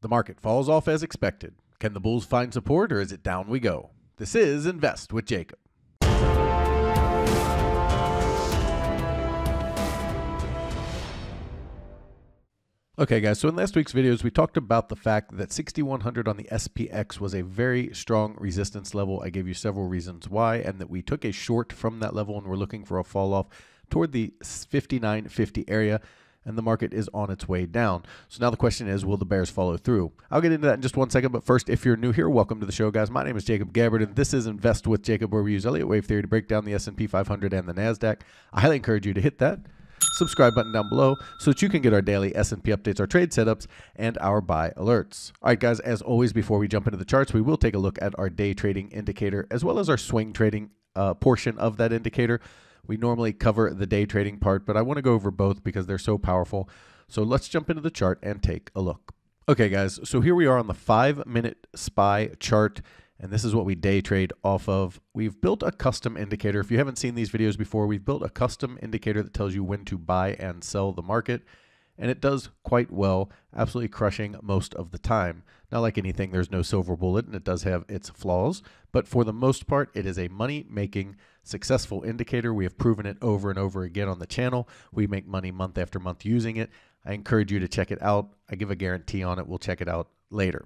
The market falls off as expected. Can the bulls find support, or is it down we go? This is Invest with Jacob. Okay guys, so in last week's videos we talked about the fact that 6100 on the SPX was a very strong resistance level. I gave you several reasons why, and that we took a short from that level and we're looking for a fall off toward the 5950 area, and the market is on its way down. So now the question is, will the bears follow through? I'll get into that in just one second, but first, if you're new here, welcome to the show, guys. My name is Jacob Gabbard, and this is Invest with Jacob, where we use Elliott Wave Theory to break down the SP500 and the NASDAQ. I highly encourage you to hit that subscribe button down below so that you can get our daily S&P updates, our trade setups, and our buy alerts. All right, guys, as always, before we jump into the charts, we will take a look at our day trading indicator as well as our swing trading portion of that indicator. We normally cover the day trading part, but I want to go over both because they're so powerful. So let's jump into the chart and take a look. Okay, guys, so here we are on the 5-minute SPY chart, and this is what we day trade off of. We've built a custom indicator. If you haven't seen these videos before, we've built a custom indicator that tells you when to buy and sell the market, and it does quite well, absolutely crushing most of the time. Not like anything, there's no silver bullet, and it does have its flaws, but for the most part, it is a money-making, successful indicator. We have proven it over and over again on the channel. We make money month after month using it. I encourage you to check it out. I give a guarantee on it. We'll check it out later.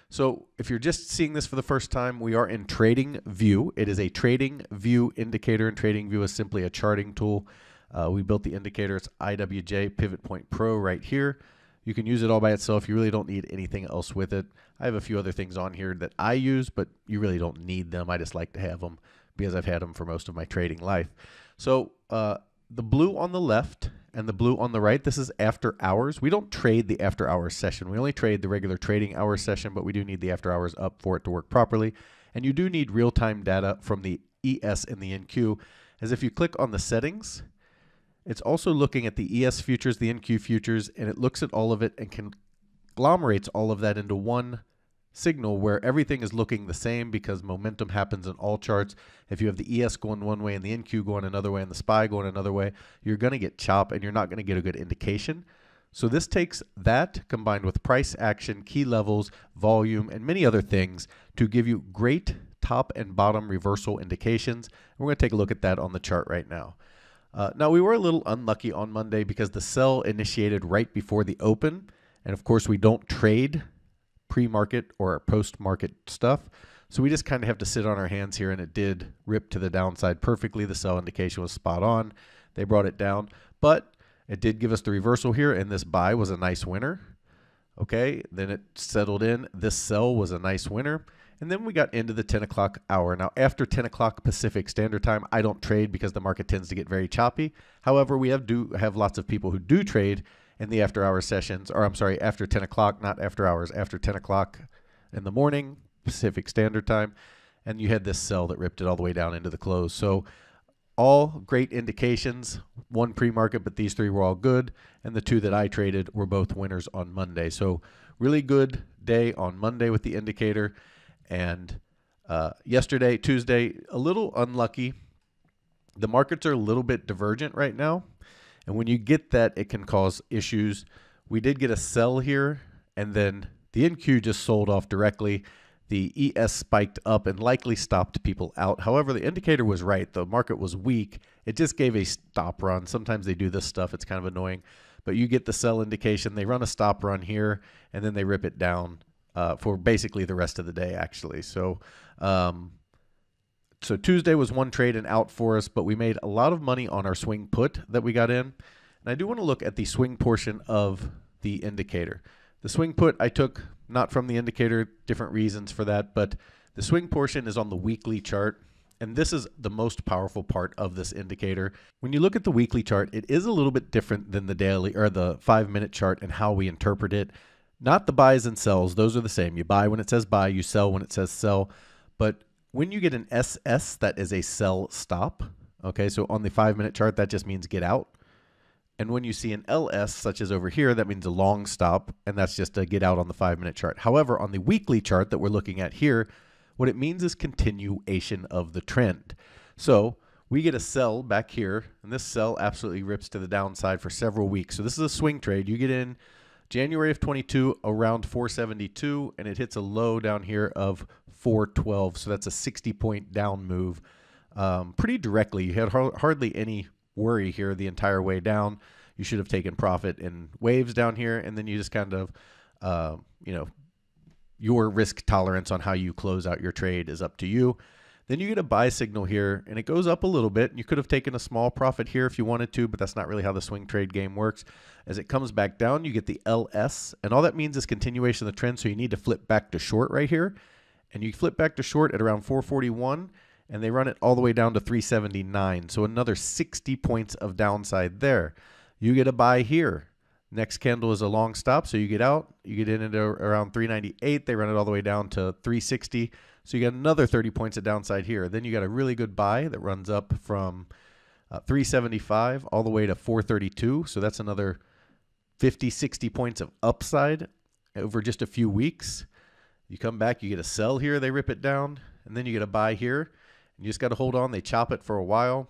So if you're just seeing this for the first time, we are in Trading View. It is a Trading View indicator, and Trading View is simply a charting tool. We built the indicator. It's IWJ Pivot Point Pro right here. You can use it all by itself. You really don't need anything else with it. I have a few other things on here that I use, but you really don't need them. I just like to have them because I've had them for most of my trading life. So the blue on the left and the blue on the right, this is after hours. We don't trade the after hours session. We only trade the regular trading hours session, but we do need the after hours up for it to work properly. And you do need real-time data from the ES and the NQ, as if you click on the settings, it's also looking at the ES futures, the NQ futures, and it looks at all of it and conglomerates all of that into one signal where everything is looking the same because momentum happens in all charts. If you have the ES going one way and the NQ going another way and the SPY going another way, you're going to get chop and you're not going to get a good indication. So this takes that combined with price action, key levels, volume, and many other things to give you great top and bottom reversal indications. We're going to take a look at that on the chart right now. Now, we were a little unlucky on Monday because the sell initiated right before the open. And of course, we don't trade pre-market or post-market stuff. So we just kind of have to sit on our hands here, and it did rip to the downside perfectly. The sell indication was spot on. They brought it down, but it did give us the reversal here, and this buy was a nice winner. Okay, then it settled in. This sell was a nice winner. And then we got into the 10 o'clock hour. Now, after 10 o'clock Pacific Standard Time, I don't trade because the market tends to get very choppy. However, we do have lots of people who do trade in the after hours sessions, or I'm sorry, after 10 o'clock, not after hours, after 10 o'clock in the morning, Pacific Standard Time. And you had this sell that ripped it all the way down into the close. So all great indications, one pre-market, but these three were all good. And the two that I traded were both winners on Monday. So really good day on Monday with the indicator. And yesterday, Tuesday, a little unlucky. The markets are a little bit divergent right now. And when you get that, it can cause issues. We did get a sell here, and then the NQ just sold off directly. The ES spiked up and likely stopped people out. However, the indicator was right. The market was weak. It just gave a stop run. Sometimes they do this stuff. It's kind of annoying. But you get the sell indication. They run a stop run here, and then they rip it down for basically the rest of the day, actually. So So Tuesday was one trade and out for us, but we made a lot of money on our swing put that we got in. And I do want to look at the swing portion of the indicator. The swing put I took not from the indicator, different reasons for that, but the swing portion is on the weekly chart. And this is the most powerful part of this indicator. When you look at the weekly chart, it is a little bit different than the daily or the 5-minute chart and how we interpret it. Not the buys and sells. Those are the same. You buy when it says buy, you sell when it says sell. But when you get an SS, that is a sell stop. Okay, so on the 5-minute chart, that just means get out. And when you see an LS, such as over here, that means a long stop, and that's just a get out on the 5-minute chart. However, on the weekly chart that we're looking at here, what it means is continuation of the trend. So we get a sell back here, and this sell absolutely rips to the downside for several weeks. So this is a swing trade. You get in January of 22 around 472, and it hits a low down here of 412. So that's a 60-point down move pretty directly. You had hardly any worry here the entire way down. You should have taken profit in waves down here, and then you just kind of, your risk tolerance on how you close out your trade is up to you. Then you get a buy signal here, and it goes up a little bit. You could have taken a small profit here if you wanted to, but that's not really how the swing trade game works. As it comes back down, you get the LS, and all that means is continuation of the trend, so you need to flip back to short right here. And you flip back to short at around 441, and they run it all the way down to 379. So another 60 points of downside there. You get a buy here. Next candle is a long stop, so you get out. You get in at around 398. They run it all the way down to 360. So you got another 30 points of downside here. Then you got a really good buy that runs up from 375 all the way to 432. So that's another 50, 60 points of upside over just a few weeks. You come back, you get a sell here. They rip it down. And then you get a buy here. And you just got to hold on. They chop it for a while.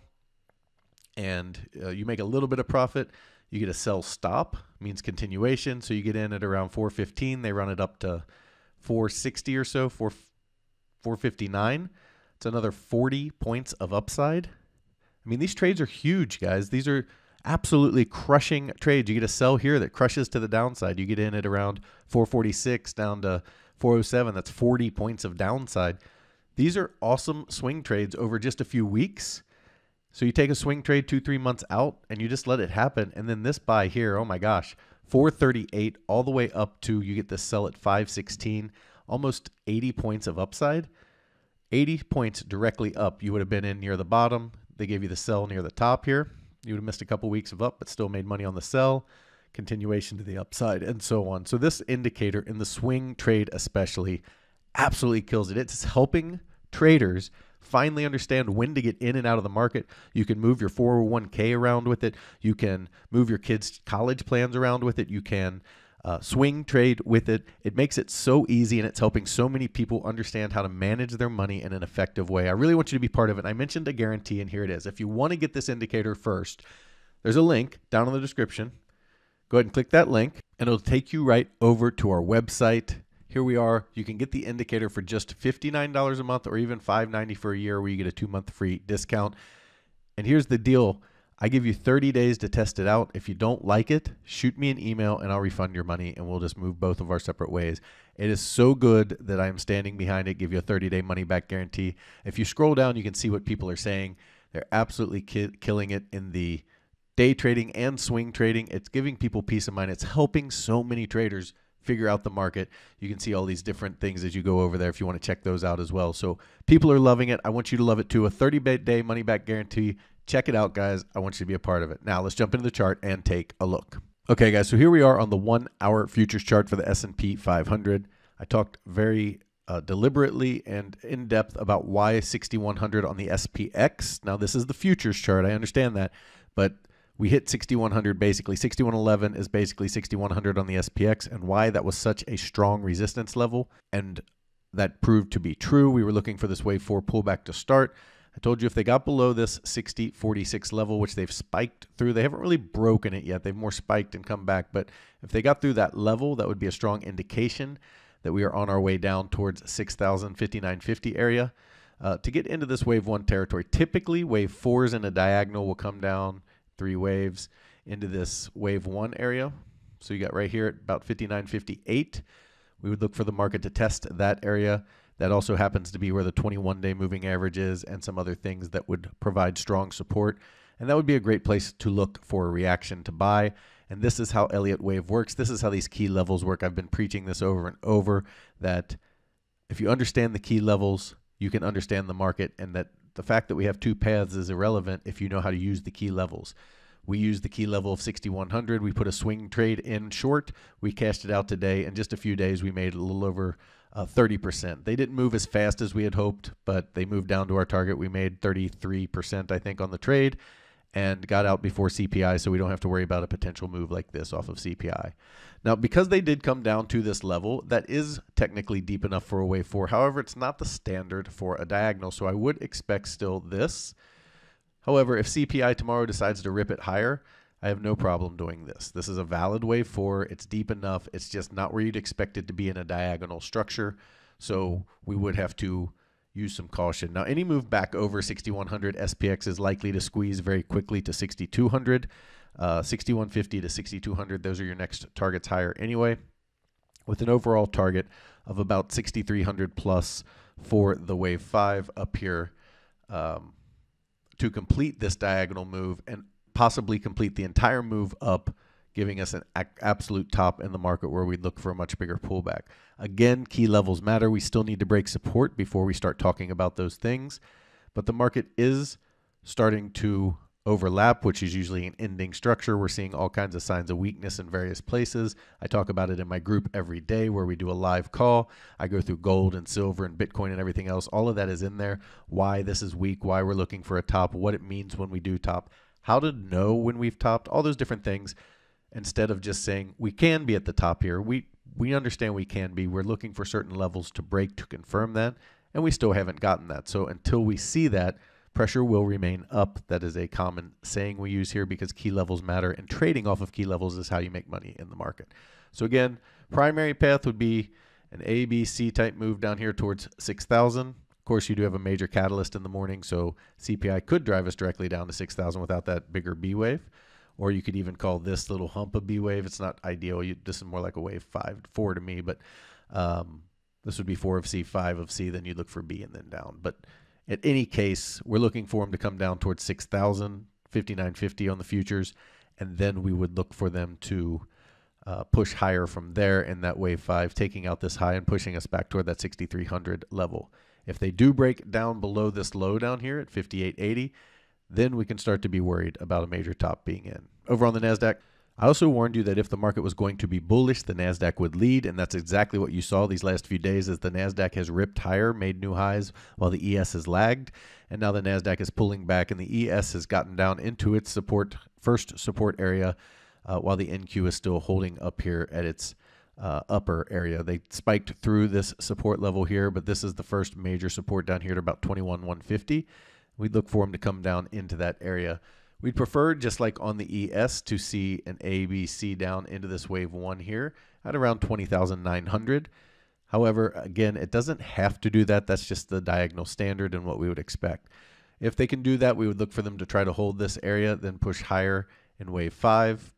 And you make a little bit of profit. You get a sell stop, means continuation. So you get in at around 415. They run it up to 460 or so, 459. It's another 40 points of upside. I mean, these trades are huge, guys. These are absolutely crushing trades. You get a sell here that crushes to the downside. You get in at around 446 down to 407. That's 40 points of downside. These are awesome swing trades over just a few weeks. So you take a swing trade 2-3 months out and you just let it happen. And then this buy here, oh my gosh, 438 all the way up to, you get this sell at 516, almost 80 points of upside. 80 points directly up. You would have been in near the bottom. They gave you the sell near the top here. You would have missed a couple weeks of up, but still made money on the sell. Continuation to the upside and so on. So this indicator in the swing trade especially absolutely kills it. It's helping traders finally understand when to get in and out of the market. You can move your 401k around with it. You can move your kids' college plans around with it. You can swing trade with it. It makes it so easy, and it's helping so many people understand how to manage their money in an effective way. I really want you to be part of it. I mentioned a guarantee, and here it is. If you want to get this indicator first, there's a link down in the description. Go ahead and click that link, and it'll take you right over to our website. Here we are. You can get the indicator for just $59 a month or even $5.90 for a year, where you get a 2-month free discount. And here's the deal. I give you 30 days to test it out. If you don't like it, shoot me an email and I'll refund your money, and we'll just move both of our separate ways. It is so good that I am standing behind it, give you a 30-day money-back guarantee. If you scroll down, you can see what people are saying. They're absolutely killing it in the day trading and swing trading. It's giving people peace of mind. It's helping so many traders figure out the market. You can see all these different things as you go over there if you want to check those out as well. So people are loving it. I want you to love it too. A 30-day money-back guarantee. Check it out, guys. I want you to be a part of it. Now let's jump into the chart and take a look. Okay, guys, so here we are on the 1-hour futures chart for the S&P 500. I talked very deliberately and in depth about why 6100 on the SPX. Now this is the futures chart. I understand that, but we hit 6100 basically. 6111 is basically 6100 on the SPX, and why that was such a strong resistance level. And that proved to be true. We were looking for this wave 4 pullback to start. I told you if they got below this 60.46 level, which they've spiked through, they haven't really broken it yet. They've more spiked and come back. But if they got through that level, that would be a strong indication that we are on our way down towards 6,059.50 area. To get into this wave 1 territory, typically wave 4s in a diagonal will come down 3 waves into this wave 1 area. So you got right here at about 59.58. We would look for the market to test that area. That also happens to be where the 21-day moving average is, and some other things that would provide strong support. And that would be a great place to look for a reaction to buy. And this is how Elliott Wave works. This is how these key levels work. I've been preaching this over and over, that if you understand the key levels, you can understand the market, and that the fact that we have 2 paths is irrelevant if you know how to use the key levels. We used the key level of 6100. We put a swing trade in short. We cashed it out today. In just a few days, we made a little over 30%. They didn't move as fast as we had hoped, but they moved down to our target. We made 33%, I think, on the trade, and got out before CPI, so we don't have to worry about a potential move like this off of CPI. Now, because they did come down to this level, that is technically deep enough for a wave 4. However, it's not the standard for a diagonal, so I would expect still this. However, if CPI tomorrow decides to rip it higher, I have no problem doing this. This is a valid wave 4. It's deep enough. It's just not where you'd expect it to be in a diagonal structure. So we would have to use some caution. Now, any move back over 6,100 SPX is likely to squeeze very quickly to 6,200. 6,150 to 6,200, those are your next targets higher anyway, with an overall target of about 6,300 plus for the wave 5 up here to complete this diagonal move and possibly complete the entire move up, giving us an absolute top in the market where we'd look for a much bigger pullback. Again, key levels matter. We still need to break support before we start talking about those things, but the market is starting to overlap, which is usually an ending structure. We're seeing all kinds of signs of weakness in various places. I talk about it in my group every day where we do a live call. I go through gold and silver and Bitcoin and everything else. All of that is in there. Why this is weak, why we're looking for a top, what it means when we do top, how to know when we've topped, all those different things. Instead of just saying we can be at the top here, we understand we can be. We're looking for certain levels to break to confirm that, and we still haven't gotten that. So until we see that, pressure will remain up. That is a common saying we use here because key levels matter, and trading off of key levels is how you make money in the market. So again, primary path would be an A, B, C type move down here towards 6,000. Of course, you do have a major catalyst in the morning, so CPI could drive us directly down to 6,000 without that bigger B wave. Or you could even call this little hump a B wave. It's not ideal. This is more like a wave 4 to me, but this would be 4 of C, 5 of C. Then you'd look for B and then down. But in any case, we're looking for them to come down towards 6,000, 59.50 on the futures, and then we would look for them to push higher from there in that wave 5, taking out this high and pushing us back toward that 6,300 level. If they do break down below this low down here at 58.80, then we can start to be worried about a major top being in. Over on the NASDAQ, I also warned you that if the market was going to be bullish, the NASDAQ would lead, and that's exactly what you saw these last few days as the NASDAQ has ripped higher, made new highs, while the ES has lagged, and now the NASDAQ is pulling back, and the ES has gotten down into its first support area, while the NQ is still holding up here at its upper area. They spiked through this support level here, but this is the first major support down here at about 21,150. We'd look for them to come down into that area. We'd prefer, just like on the ES, to see an ABC down into this wave 1 here at around 20,900. However, again, it doesn't have to do that. That's just the diagonal standard and what we would expect. If they can do that, we would look for them to try to hold this area, then push higher in wave 5.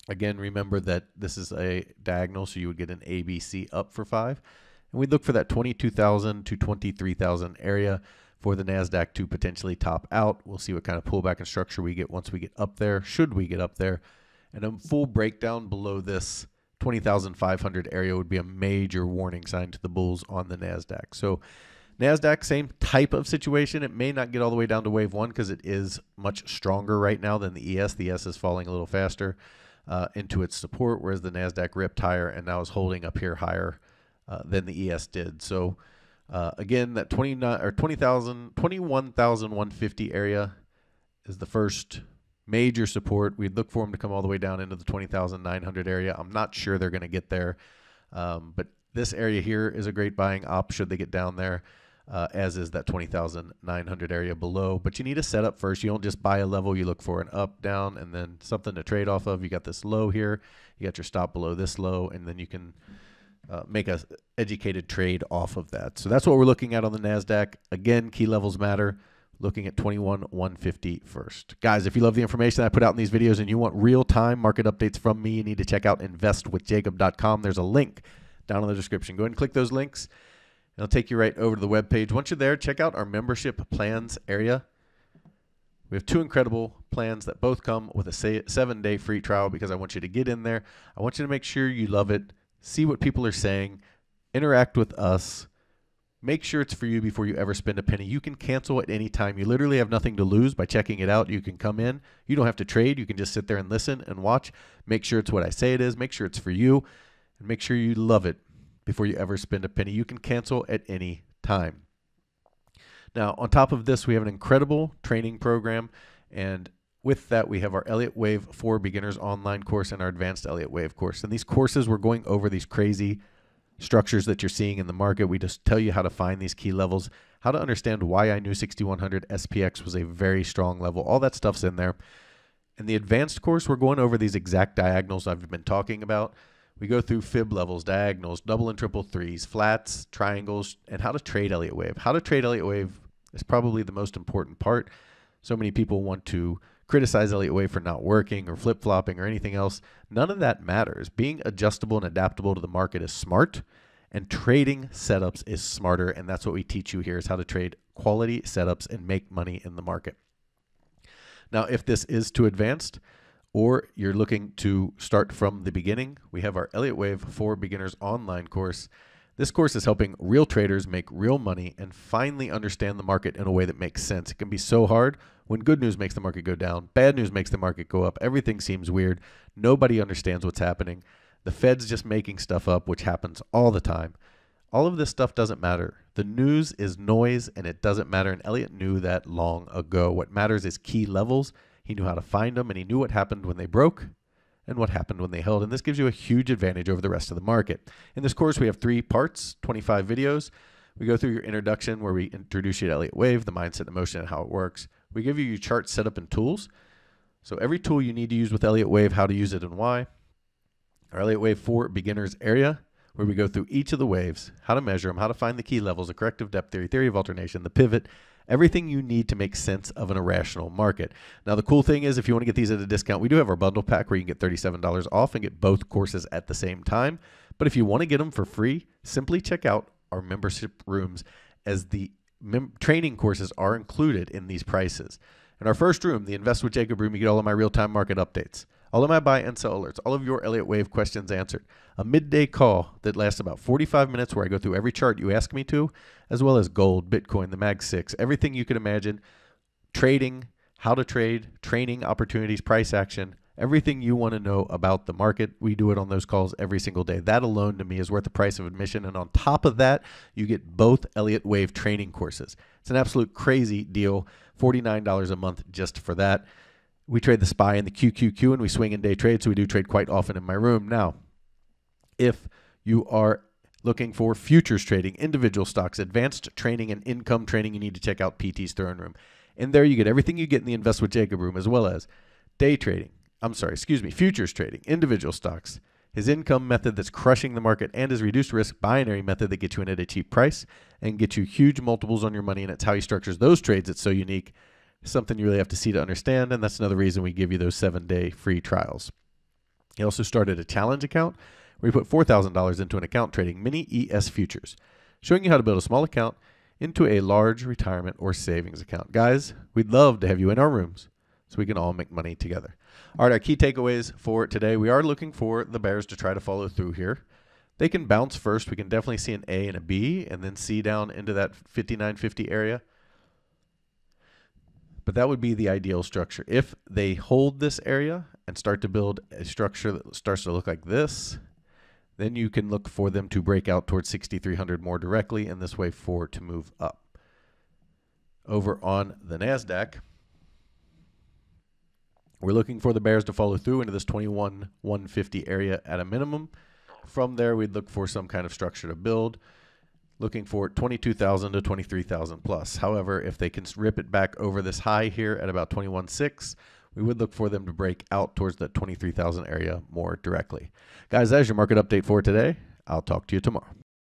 Again, remember that this is a diagonal, so you would get an ABC up for 5. And we'd look for that 22,000 to 23,000 area for the NASDAQ to potentially top out. We'll see what kind of pullback and structure we get once we get up there, should we get up there. And a full breakdown below this 20,500 area would be a major warning sign to the bulls on the NASDAQ. So NASDAQ, same type of situation. It may not get all the way down to wave 1 because it is much stronger right now than the ES. The ES is falling a little faster into its support, whereas the NASDAQ ripped higher and now is holding up here higher than the ES did. So again, that 21,150 area is the first major support. We'd look for them to come all the way down into the 20,900 area. I'm not sure they're going to get there, but this area here is a great buying op should they get down there, as is that 20,900 area below. But you need a setup first. You don't just buy a level. You look for an up, down, and then something to trade off of. You got this low here. You got your stop below this low, and then you can make a educated trade off of that. So that's what we're looking at on the NASDAQ. Again, key levels matter. Looking at 21,150 first. Guys, if you love the information I put out in these videos and you want real-time market updates from me, you need to check out investwithjacob.com. There's a link down in the description. Go ahead and click those links, and it'll take you right over to the webpage. Once you're there, check out our membership plans area. We have 2 incredible plans that both come with a 7-day free trial because I want you to get in there. I want you to make sure you love it. See what people are saying, interact with us, make sure it's for you before you ever spend a penny. You can cancel at any time. You literally have nothing to lose by checking it out. You can come in. You don't have to trade. You can just sit there and listen and watch. Make sure it's what I say it is. Make sure it's for you, and make sure you love it before you ever spend a penny. You can cancel at any time. Now, on top of this, we have an incredible training program, and with that, we have our Elliott Wave for Beginners online course and our Advanced Elliott Wave course. In these courses, we're going over these crazy structures that you're seeing in the market. We just tell you how to find these key levels, how to understand why I knew 6,100 SPX was a very strong level. All that stuff's in there. In the advanced course, we're going over these exact diagonals I've been talking about. We go through fib levels, diagonals, double and triple threes, flats, triangles, and how to trade Elliott Wave. How to trade Elliott Wave is probably the most important part. So many people want to criticize Elliott Wave for not working or flip-flopping or anything else. None of that matters. Being adjustable and adaptable to the market is smart, and trading setups is smarter, and that's what we teach you here, is how to trade quality setups and make money in the market. Now, if this is too advanced, or you're looking to start from the beginning, we have our Elliott Wave for Beginners online course. This course is helping real traders make real money and finally understand the market in a way that makes sense. It can be so hard when good news makes the market go down, bad news makes the market go up, everything seems weird, nobody understands what's happening. The Fed's just making stuff up, which happens all the time. All of this stuff doesn't matter. The news is noise, and it doesn't matter, and Elliott knew that long ago. What matters is key levels. He knew how to find them, and he knew what happened when they broke and what happened when they held, and this gives you a huge advantage over the rest of the market. In this course, we have 3 parts, 25 videos. We go through your introduction, where we introduce you to Elliott Wave, the mindset, the motion, and how it works. We give you your chart setup and tools. So every tool you need to use with Elliott Wave, how to use it and why. Our Elliott Wave for Beginners area, where we go through each of the waves, how to measure them, how to find the key levels, the corrective depth theory, theory of alternation, the pivot, everything you need to make sense of an irrational market. Now, the cool thing is, if you want to get these at a discount, we do have our bundle pack where you can get $37 off and get both courses at the same time. But if you want to get them for free, simply check out our membership rooms, as the training courses are included in these prices. In our first room, the Invest with Jacob room, you get all of my real-time market updates, all of my buy and sell alerts, all of your Elliott Wave questions answered, a midday call that lasts about 45 minutes where I go through every chart you ask me to, as well as gold, Bitcoin, the Mag 6, everything you can imagine, trading, how to trade, training opportunities, price action, everything you want to know about the market. We do it on those calls every single day. That alone to me is worth the price of admission. And on top of that, you get both Elliott Wave training courses. It's an absolute crazy deal, $49 a month just for that. We trade the SPY and the QQQ, and we swing in day trade, so we do trade quite often in my room. Now, if you are looking for futures trading, individual stocks, advanced training, and income training, you need to check out PT's throne room. In there, you get everything you get in the Invest with Jacob room, as well as futures trading, individual stocks, his income method that's crushing the market, and his reduced risk binary method that gets you in at a cheap price and gets you huge multiples on your money, and it's how he structures those trades that's so unique. Something you really have to see to understand, and that's another reason we give you those 7-day free trials. He also started a challenge account where you put $4,000 into an account trading mini ES futures, showing you how to build a small account into a large retirement or savings account. Guys, we'd love to have you in our rooms so we can all make money together. All right, our key takeaways for today. We are looking for the bears to try to follow through here. They can bounce first. We can definitely see an A and a B, and then C down into that 59.50 area. But that would be the ideal structure. If they hold this area and start to build a structure that starts to look like this, then you can look for them to break out towards 6,300 more directly, and this way forward to move up. Over on the NASDAQ, we're looking for the bears to follow through into this 21,150 area at a minimum. From there, we'd look for some kind of structure to build, looking for 22,000 to 23,000 plus. However, if they can rip it back over this high here at about 21.6, we would look for them to break out towards that 23,000 area more directly. Guys, that's your market update for today. I'll talk to you tomorrow.